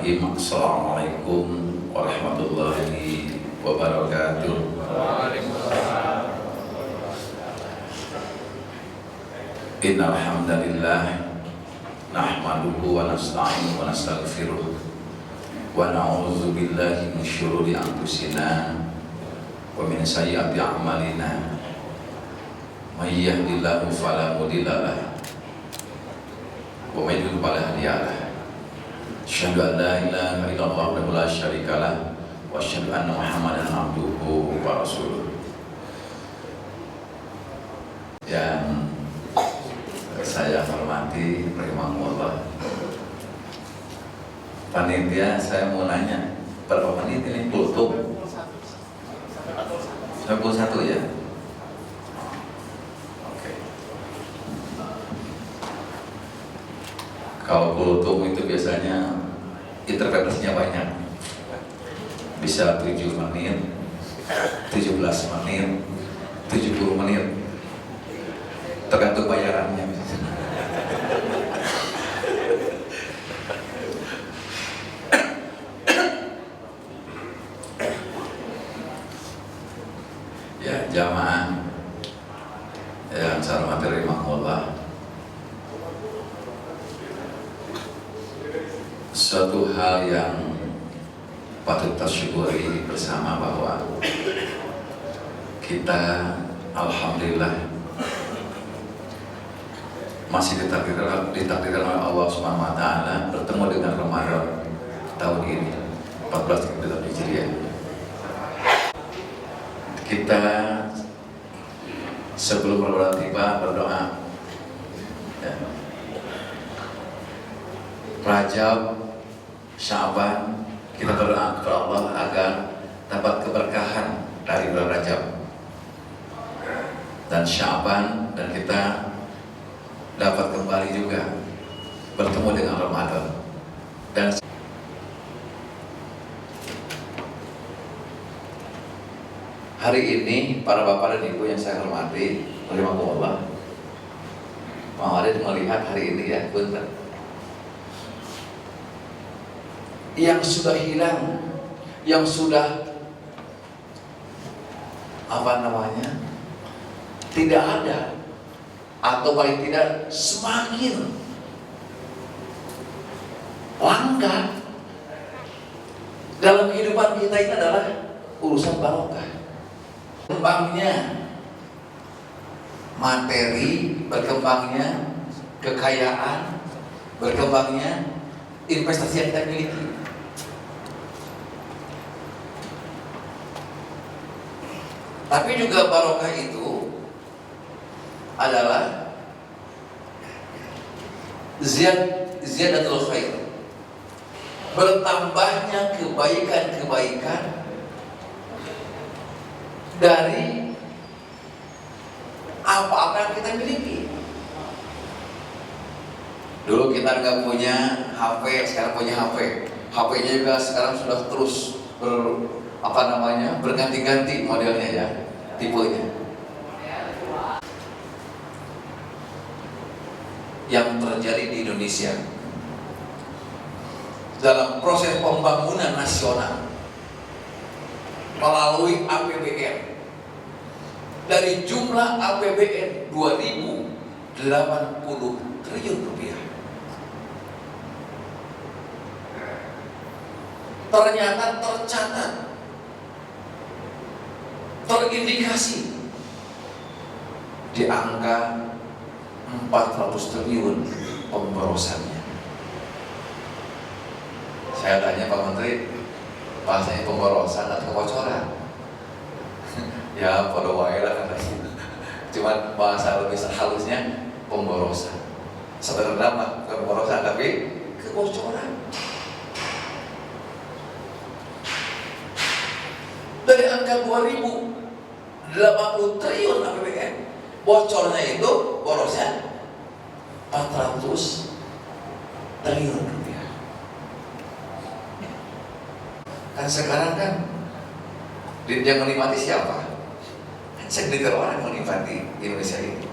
Bismillahirrahmanirrahim. Assalamualaikum warahmatullahi wabarakatuh. Innal hamdalillah nahmaduhu wa nasta'inuhu wa nastaghfiruh wa na'udzu billahi min syururi anfusina wa min sayyiati a'malina. May yahdihillahu fala mudilla lahu wa may yudlil fala hadiya lahu. Asyhadu an la ilaha illallah wahdahu la syarika lah wa asyhadu anna Muhammadan abduhu wa rasuluh. Yang saya hormati, rahimahullah, panitia, saya mau nanya, berapa menit ini kultum? 91 ya? Oke. Kalau kultum itu biasanya interpretasinya banyak, bisa 7 menit, 17 menit, 70 menit, tergantung bayarannya. Ya, jamaah yang saya hormati, rahimahullah, suatu hal yang patut tersyukuri bersama bahwa kita alhamdulillah masih ditakdirkan oleh Allah Subhanahu wa taala bertemu dengan Ramadan tahun ini 14 Hijriah. Kita sebelum Ramadan tiba berdoa, ya. Rajab, Sya'ban, kita berdoa kepada Allah agar dapat keberkahan dari bulan Rajab dan Sya'ban, dan kita dapat kembali juga bertemu dengan Ramadan. Dan hari ini para bapak dan ibu yang saya hormati, rahimahullah, mau ada melihat hari ini ya, bentar, yang sudah hilang, yang sudah tidak ada, atau paling tidak semakin langka dalam kehidupan kita ini adalah urusan barokah. Berkembangnya materi, berkembangnya kekayaan, berkembangnya investasi yang kita miliki. Tapi juga barokah itu adalah ziyadatul khair, bertambahnya kebaikan-kebaikan dari apa-apa yang kita miliki. Dulu kita nggak punya HP, sekarang punya HP. HP-nya juga sekarang sudah terus berganti-ganti modelnya ya, tipenya. Yang terjadi di Indonesia dalam proses pembangunan nasional melalui APBN, dari jumlah APBN 2080 triliun rupiah, ternyata tercatat, terindikasi di angka 400 triliun pemborosannya. Saya tanya Pak Menteri, bahasanya pemborosan atau kebocoran? Ya, pada wae lah katanya. Cuma bahasa lebih halusnya pemborosan. Sebenarnya mah bukan pemborosan, tapi kebocoran. Dari angka 2080 triliun APBN, bocornya itu borosnya 400 triliun rupiah. Kan sekarang kan yang menikmati siapa? Kan segelintir orang menikmati Indonesia ini.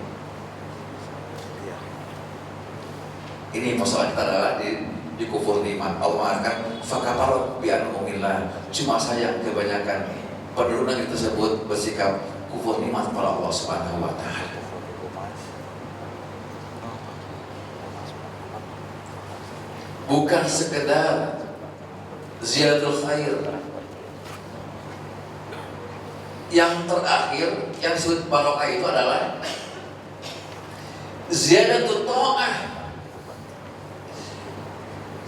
Ini persoalan kita adalah dikufur nikmat. Allah mengatakan fakafarot bi'anumillah, cuma sayang kebanyakan penduduk negeri tersebut bersikap kufur nikmat kepada Allah Subhanahu wa taala. Bukan sekedar ziyadatul khair. Yang terakhir yang disebut barokah itu adalah ziyadatul ta'ah.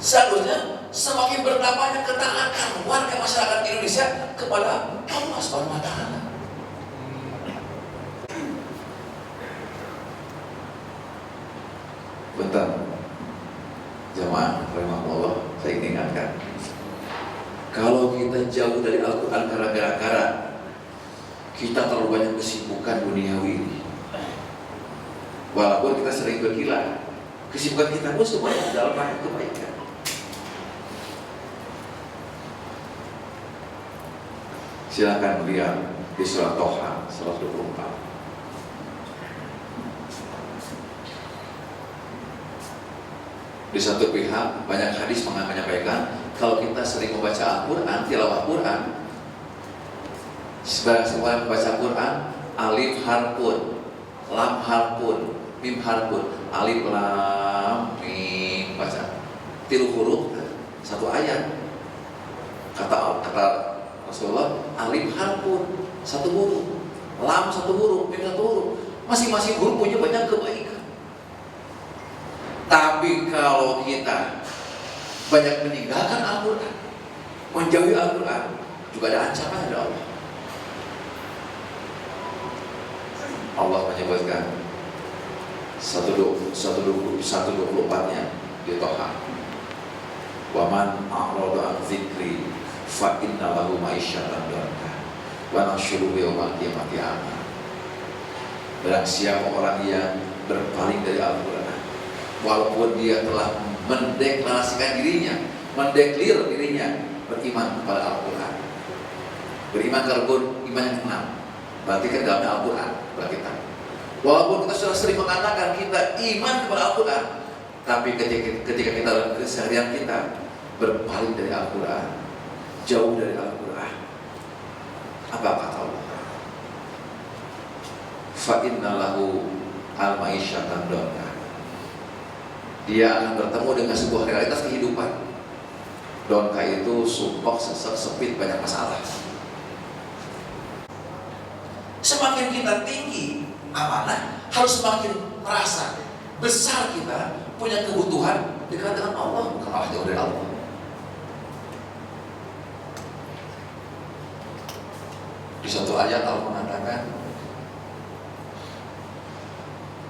Seharusnya semakin bertambahnya ketaatan warga masyarakat Indonesia kepada Allah Subhanahu wa taala. Bentar, jamaah rahimahullah, saya ingin ingatkan, kalau kita jauh dari Al-Quran gara-gara kita terlalu banyak kesibukan duniawi ini, walaupun kita sering berkilah, kesibukan kita pun semuanya dalam rangka kebaikan. Silakan lihat di surah Toha 124. Di satu pihak banyak hadis menyampaikan kalau kita sering membaca Al-Quran, tilawah Quran, sebagai membaca Quran, alif harpun, lam harpun, mim harpun, alif lam mim, baca 3 huruf satu ayat. Kata Rasulullah, alif harpun 1 huruf, lam 1 huruf, mim 1 huruf. Masing-masing huruf punya banyak kebaikan. Tapi kalau kita banyak meninggalkan Al-Quran, menjauhi Al-Quran, juga ada ancaman dari Allah. Allah menyebutkan 124-nya di Toha. Wa man a'rada an dzikri fa inna lahu ma'isyatan dhanka wa nahsyuruhu yaumal qiyamati a'ma. Barang siapa orang yang berpaling dari Al-Quran, walaupun dia telah mendeklarasikan dirinya, mendeklir dirinya beriman kepada Al-Quran, beriman ke rukun iman yang ke-6, berarti kan dalamnya Al-Quran. Berarti kita, walaupun kita sudah sering mengatakan kita iman kepada Al-Quran, tapi ketika kita dalam keseharian kita berpaling dari Al-Quran, jauh dari Al-Quran, apa kata Allah? Fa inna lahu al-ma'isyatan dhanka. Dia akan bertemu dengan sebuah realitas kehidupan. Dhanka itu sumpah, sesek, sempit, banyak masalah. Semakin kita tinggi amanah, harus semakin merasa besar kita punya kebutuhan dekat dengan Allah, bukan malah jauh dari Allah. Di satu ayat Allah mengatakan,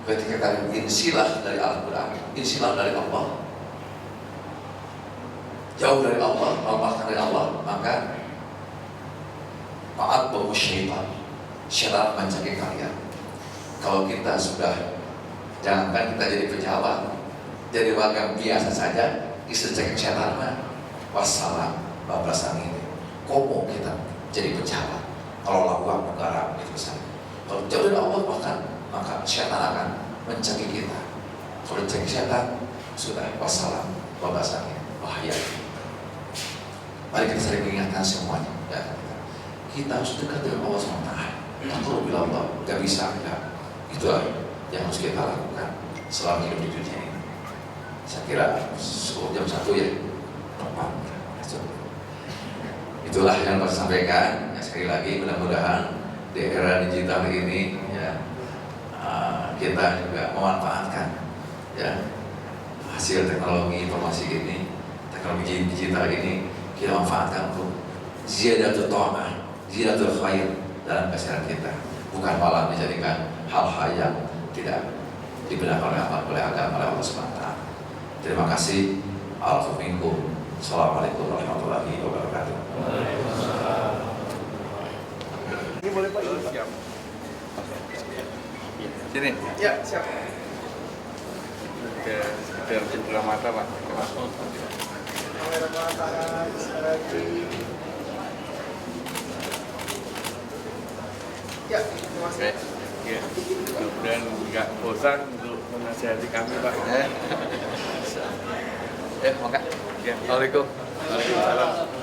ketika kalian insilah dari Al-Quran, insilah dari Allah, jauh dari Allah, melepaskan dari Allah, maka taat bahwa syaitan mencari kalian. Kalau kita sudah, jangankan kita jadi pejabat, jadi warga biasa saja, istri syaitan, wassalam, babrasan ini, komo kita jadi pejabat, kalau lakukan negara itu besar. Kalau jauh dari Allah maka syaitan akan mencari kita. Kalau mencari syaitan, sudah wassalam, babrasan ini, bahaya. Mari kita sering mengingatkan semuanya. Ya, kita harus dekat dengan Allah SWT. Kalau bila Allah gak bisa, enggak. Itulah yang harus kita lakukan selama hidup di dunia ini. Saya kira jam 1 ya. Itulah yang harus sampaikan. Ya, sekali lagi mudah-mudahan di era digital ini ya, kita juga memanfaatkan ya hasil teknologi informasi ini, teknologi digital ini kita manfaatkan untuk ziyadatul ta'ah, ziyadatul khair dalam keseharian kita, bukan malah menjadikan hal-hal yang tidak dibenarkan oleh agama, oleh Allah SWT. Terima kasih. Alhamdulillah. Assalamualaikum warahmatullahi wabarakatuh. Ini boleh Pak? Siap. Sini. Ya, siap. Biar cedera mata Pak. Kamera mata lagi. Ya, terima kasih. Ya, mudah-mudahan nggak bosan untuk menasihati kami Pak. Mangga. Ya. Assalamualaikum. Waalaikumsalam.